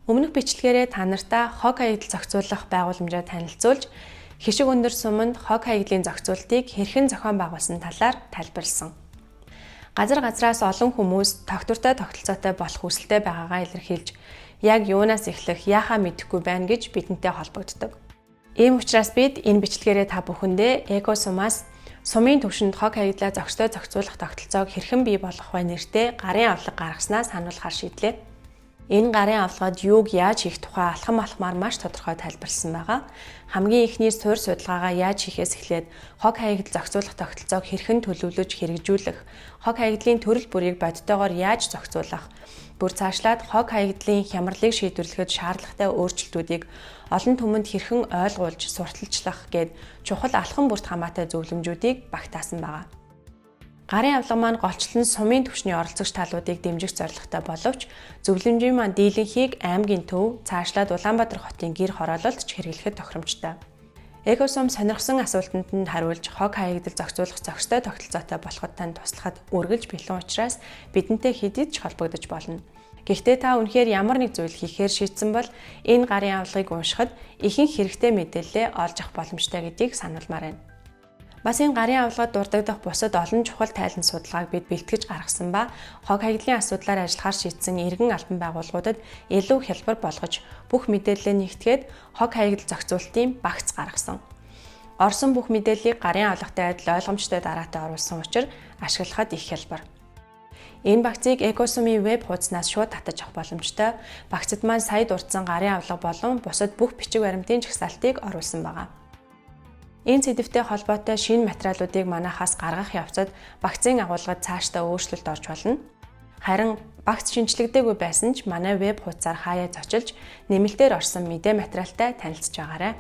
Өмнөх бичлэгээрээ та нартай хог хаягдал зохицуулах байгууламжаа танилцуулж, хишиг өндөр суманд хог хаягдлын зохицуултыг хэрхэн зохион байгуулсан талаар тайлбарлсан. Газар газраас олон хүмүүс тогтвортой тогтолцоотой болох хүсэлтэй байгаагаа илэрхийлж, яг юунаас эхлэх яахаа мэдэхгүй байна гэж бидэнтэй холбогддог. Ийм учраас бид энэ бичлэгээрээ та бүхэндээ экосумаас сумын түвшинд хог хаягдлаа зохистой зохицуулах тогтолцоог хэрхэн бий болгох вэ нэртэй гарын авлага гаргаснаа сануулахаар шийдлээ. Энэ гарын авлагад юуг яаж хийх тухай алхам алхмаар маш тодорхой тайлбарлсан байгаа. Хамгийн эхний суурь судалгаагаа яаж хийхээс эхлээд хог хаягдал зохицуулах тогтолцоог хэрхэн төлөвлөж хэрэгжүүлэх, хог хаягдлын төрөл бүрийг бодтойгоор яаж зохицуулах, бүр цаашлаад хог хаягдлын хямралыг шийдвэрлэхэд шаардлагатай өөрчлөлтүүдийг олон түмэнд хэрхэн ойлгуулж, сурталчлах гээд чухал алхам бүрт хамаатай зөвлөмжүүдийг багтаасан байгаа. Гарын авлага маань голчлон сумын түвшний оролцогч талуудыг дэмжих зорилготой боловч зөвлөмжийн маань дийлэнхийг аймгийн төв, цаашлаад Улаанбаатар хотын гэр хороололд ч хэрэглэхэд тохиромжтой. Экосум сонирхсан асуултанд нь хариулж хог хаягдал зохицуулах зохистой тогтолцоотой болоход тань туслахад үргэлж бэлэн учраас бидэнтэй хэдийд ч холбогдож болно. Гэхдээ та үнэхээр ямар нэг зүйл хийхээр шийдсэн бол энэ гарын авлагыг уншихад ихэнх хэрэгтэй мэдээлэл олж авах боломжтой гэдгийг сануулмаар байна. Бас энэ гарын авлагад дурддах бусад олон чухал тайлан судалгааг бид бэлтгэж гаргасан ба хог хаягдлын асуудлаар ажиллахаар шийдсэн иргэн албан байгууллагуудад илүү хялбар болгож бүх мэдээлэлээ нэгтгээд хог хаягдал зохицуулалтын багц гаргасан. Орсон бүх мэдээллийг гарын авлагатай адил ойлгомжтой дараатай оруулсан учраас ашиглахад их хялбар. Энэ багцыг экосумын веб хуудаснаас шууд татаж авах боломжтой. Багцад маань сая дурдсан гарын авлага болон бусад бүх бичиг баримтын жагсаалтыг оруулсан байгаа. Энэ сэдвтэй холбоотой шинэ материалуудыг манайхаас гаргах явцад багцын агуулгад цаашдаа өөрчлөлт орж болно. Харин багц шинжлэгдээгүй байсан ч манай веб хуудасаар хаяа зочилж нэмэлтээр орсон мэдээ материалтай танилцж байгаарай.